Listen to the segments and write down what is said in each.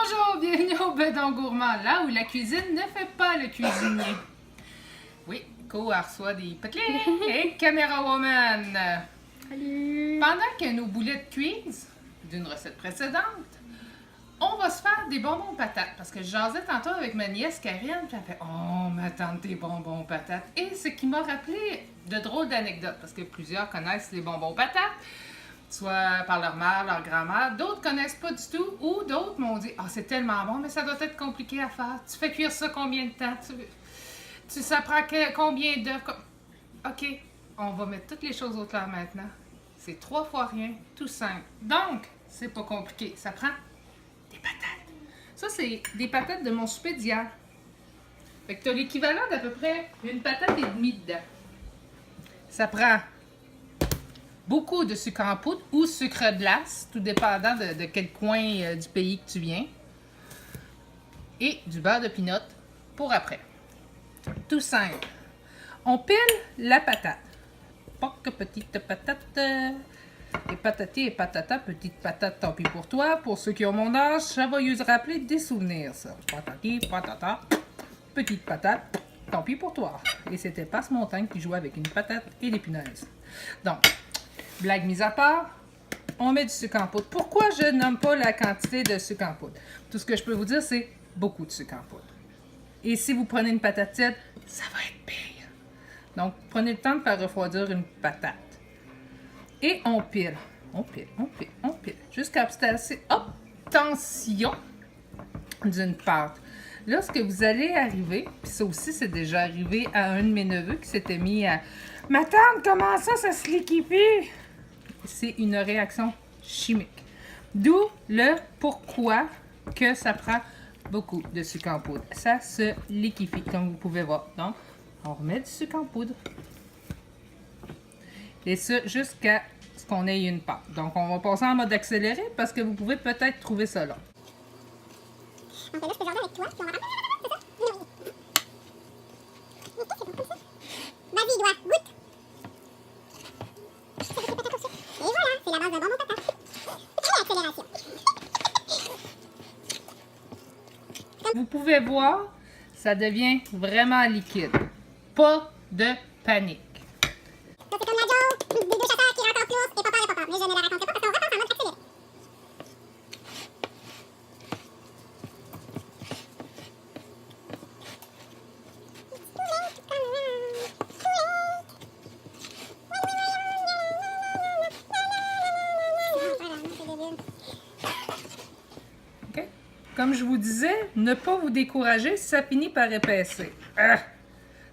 Bonjour, bienvenue au Bedon Gourmand, là où la cuisine ne fait pas le cuisinier. Oui, Co reçoit des petits et Caméra Woman. Salut! Pendant que nos boulettes cuisent, d'une recette précédente, on va se faire des bonbons patates. Parce que je jasais tantôt avec ma nièce Karine, puis elle fait « Oh, ma tante, tes bonbons patates! » Et ce qui m'a rappelé de drôles d'anecdotes, parce que plusieurs connaissent les bonbons patates, soit par leur mère, leur grand-mère. D'autres connaissent pas du tout, ou d'autres m'ont dit « Ah, c'est tellement bon, mais ça doit être compliqué à faire. Tu fais cuire ça combien de temps? Ça prend combien d'heures? » OK, on va mettre toutes les choses au clair maintenant. C'est 3 fois rien, tout simple. Donc, c'est pas compliqué. Ça prend des patates. Ça, c'est des patates de mon souper d'hier. Fait que tu as l'équivalent d'à peu près une patate et demie dedans. Ça prend beaucoup de sucre en poudre ou sucre glace, tout dépendant de quel coin du pays que tu viens. Et du beurre de pinot pour après. Tout simple. On pile la patate. Pas que petite patate. Et patati et patata, petite patate, tant pis pour toi. Pour ceux qui ont mon âge, ça va vous rappeler des souvenirs, ça. Patati, patata, petite patate, tant pis pour toi. Et c'était Passe-Montagne qui jouait avec une patate et des punaises. Donc, blague mise à part, on met du sucre en poudre. Pourquoi je nomme pas la quantité de sucre en poudre? Tout ce que je peux vous dire, c'est beaucoup de sucre en poudre. Et si vous prenez une patate tiède, ça va être pire. Donc, prenez le temps de faire refroidir une patate. Et on pile, on pile, on pile, on pile, jusqu'à obtenir obtention d'une pâte. Lorsque vous allez arriver, puis ça aussi c'est déjà arrivé à un de mes neveux qui s'était mis à « Ma tante, comment ça se liquéfie? » C'est une réaction chimique. D'où le pourquoi que ça prend beaucoup de sucre en poudre. Ça se liquéfie, comme vous pouvez voir. Donc, on remet du sucre en poudre. Et ça, jusqu'à ce qu'on ait une pâte. Donc, on va passer en mode accéléré parce que vous pouvez peut-être trouver ça long. Donc là, je peux jaser avec toi, puis on va... Vas-y, doigt, goûte! Et voilà, c'est la base d'un bonbon patates. Et l'accélération. Vous pouvez voir, ça devient vraiment liquide. Pas de panique. Ça, c'est comme la joke des deux chasseurs qui rencontrent l'ours et papa et papa. Mais je ne la raconterai pas parce qu'on repasse en mode accéléré. OK? Comme je vous disais, ne pas vous décourager si ça finit par épaissir.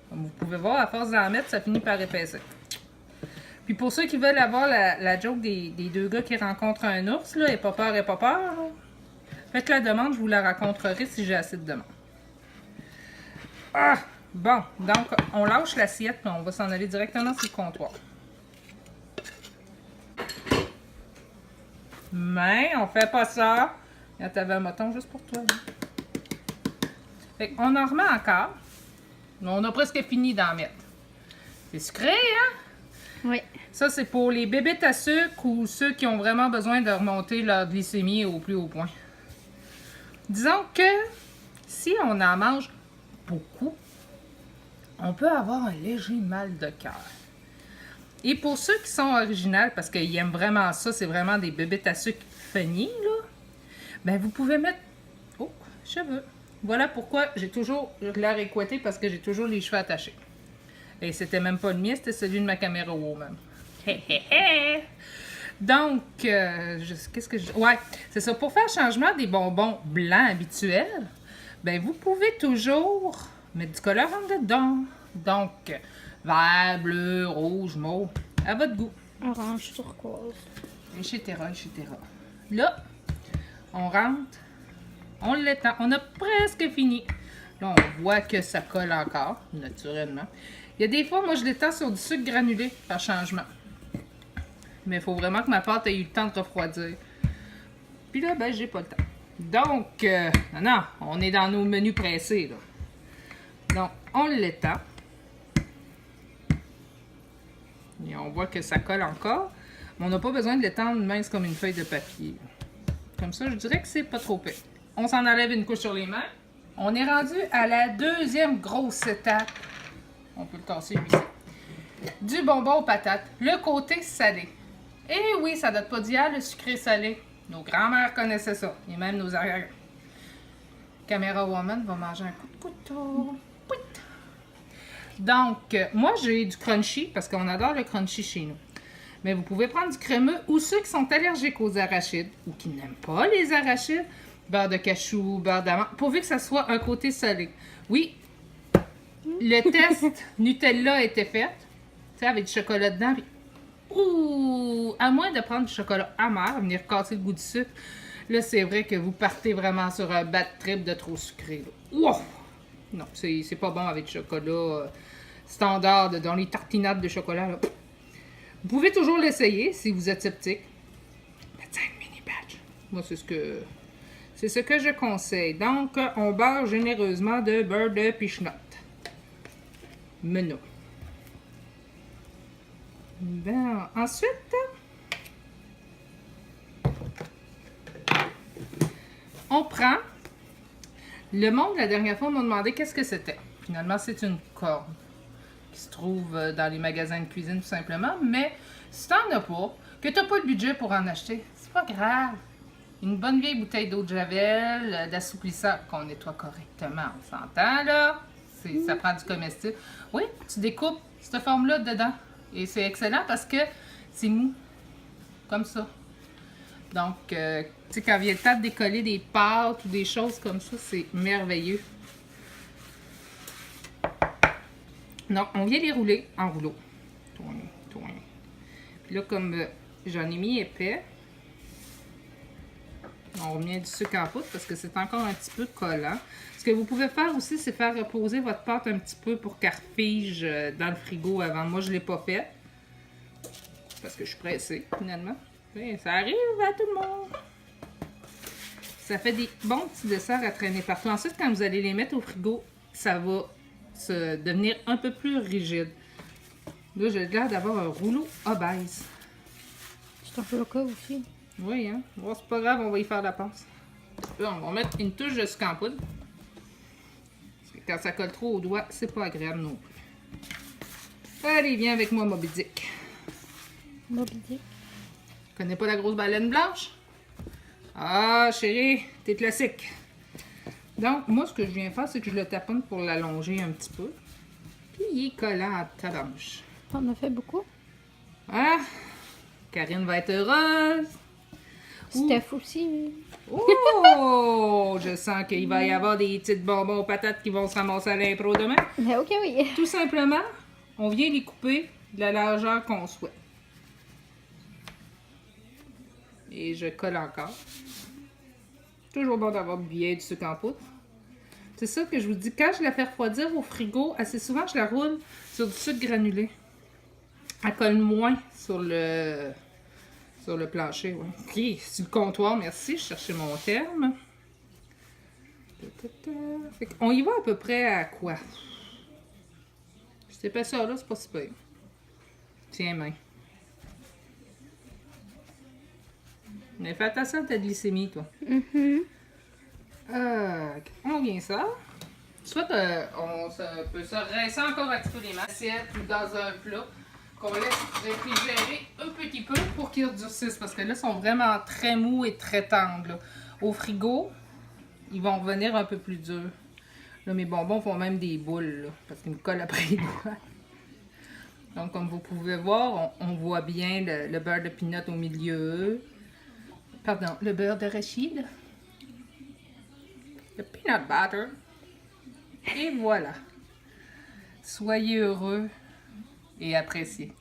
Comme vous pouvez voir, à force d'en mettre, ça finit par épaissir. Puis pour ceux qui veulent avoir la joke des deux gars qui rencontrent un ours, là, et pas peur, là, faites la demande, je vous la raconterai si j'ai assez de demandes. Bon, donc on lâche l'assiette, puis on va s'en aller directement sur le comptoir. Mais on fait pas ça. Là, t'avais un moton juste pour toi. Là. Fait qu'on en remet encore. Mais on a presque fini d'en mettre. C'est sucré, hein? Oui. Ça, c'est pour les bébites à sucre ou ceux qui ont vraiment besoin de remonter leur glycémie au plus haut point. Disons que si on en mange beaucoup, on peut avoir un léger mal de cœur. Et pour ceux qui sont originaux, parce qu'ils aiment vraiment ça, c'est vraiment des bébites à sucre funny, là, ben vous pouvez mettre... Oh, cheveux. Voilà pourquoi j'ai toujours l'air écoité, parce que j'ai toujours les cheveux attachés. Et c'était même pas le mien, c'était celui de ma caméra woman. Donc, qu'est-ce que je... Ouais, c'est ça. Pour faire changement des bonbons blancs habituels, ben vous pouvez toujours mettre du colorant dedans. Donc, vert, bleu, rouge, mauve, à votre goût. Orange, turquoise. Etc., etc. Là, on rentre, on l'étend. On a presque fini. Là, on voit que ça colle encore, naturellement. Il y a des fois, moi, je l'étends sur du sucre granulé par changement. Mais il faut vraiment que ma pâte ait eu le temps de refroidir. Puis là, ben, j'ai pas le temps. Donc, non, on est dans nos menus pressés, là. Donc, on l'étend. Et on voit que ça colle encore. Mais on n'a pas besoin de l'étendre mince comme une feuille de papier. Comme ça, je dirais que c'est pas trop pire. On s'en enlève une couche sur les mains. On est rendu à la deuxième grosse étape. On peut le tasser lui ici. Du bonbon aux patates. Le côté salé. Et oui, ça date pas d'hier, le sucré salé. Nos grands-mères connaissaient ça. Et même nos arrière. Caméra Woman va manger un coup de couteau. Pouit. Donc, moi j'ai du crunchy parce qu'on adore le crunchy chez nous. Mais vous pouvez prendre du crémeux ou ceux qui sont allergiques aux arachides ou qui n'aiment pas les arachides. Beurre de cachou, beurre d'amande, pourvu que ça soit un côté salé. Oui, le test Nutella a été fait, tu sais, avec du chocolat dedans. Puis, ouh, à moins de prendre du chocolat amer, venir casser le goût du sucre, là, c'est vrai que vous partez vraiment sur un bad trip de trop sucré. Wow! Non, c'est pas bon avec du chocolat standard, dans les tartinades de chocolat. Là. Vous pouvez toujours l'essayer si vous êtes sceptique. Faites un mini batch. Moi, c'est ce que je conseille. Donc, on beurre généreusement de beurre de pichenot. Menot. Ben, ensuite, on prend. Le monde, la dernière fois, m'a demandé qu'est-ce que c'était. Finalement, c'est une corde qui se trouve dans les magasins de cuisine, tout simplement. Mais si t'en as pas, que t'as pas le budget pour en acheter, c'est pas grave. Une bonne vieille bouteille d'eau de javel, d'assouplissant qu'on nettoie correctement, on s'entend là. Ça prend du comestible. Oui, tu découpes cette forme-là dedans. Et c'est excellent parce que c'est mou. Comme ça. Donc, tu sais, quand vient le temps de décoller des pâtes ou des choses comme ça, c'est merveilleux. Donc, on vient les rouler en rouleau. Tourner, tourner. Puis là, comme j'en ai mis épais, on remet du sucre en poudre parce que c'est encore un petit peu collant. Ce que vous pouvez faire aussi, c'est faire reposer votre pâte un petit peu pour qu'elle fige dans le frigo avant. Moi, je ne l'ai pas fait parce que je suis pressée, finalement. Et ça arrive à tout le monde. Ça fait des bons petits desserts à traîner partout. Ensuite, quand vous allez les mettre au frigo, ça va se devenir un peu plus rigide. Là, j'ai l'air d'avoir un rouleau obèse. C'est un peu le cas aussi. Oui, hein? Bon, c'est pas grave, on va y faire la passe. Là, on va mettre une touche de sucre en poudre. Parce que quand ça colle trop aux doigts, c'est pas agréable non plus. Allez, viens avec moi, Moby Dick. Moby Dick. Tu connais pas la grosse baleine blanche? Ah, chérie, t'es classique. Donc, moi, ce que je viens faire, c'est que je le taponne pour l'allonger un petit peu. Puis, il est collant à tabarnouche. On a fait beaucoup. Ah! Karine va être heureuse. Steph aussi. Oh! Je sens qu'il va y avoir des petites bonbons aux patates qui vont se ramasser à l'impro demain. Mais ok, oui. Tout simplement, on vient les couper de la largeur qu'on souhaite. Et je colle encore. Toujours bon d'avoir bien du sucre en poudre. C'est ça que je vous dis. Quand je la fais refroidir au frigo, assez souvent, je la roule sur du sucre granulé. Elle colle moins sur le plancher. Ouais. Ok, sur le comptoir, merci. Je cherchais mon terme. On y va à peu près à quoi? Cette épaisseur-là, c'est pas si pire. Tiens, main. Mais fais attention à ta glycémie, toi. On vient ça. Soit on peut se rincer encore un petit peu les assiettes ou dans un plat qu'on laisse réfrigérer un petit peu pour qu'ils redurcissent. Parce que là, ils sont vraiment très mous et très tendres. Là. Au frigo, ils vont revenir un peu plus durs. Là, mes bonbons font même des boules là, parce qu'ils me collent après les doigts. Donc, comme vous pouvez voir, on voit bien le beurre de peanut au milieu. Pardon, le beurre d'arachide. Le peanut butter. Et voilà. Soyez heureux et appréciez.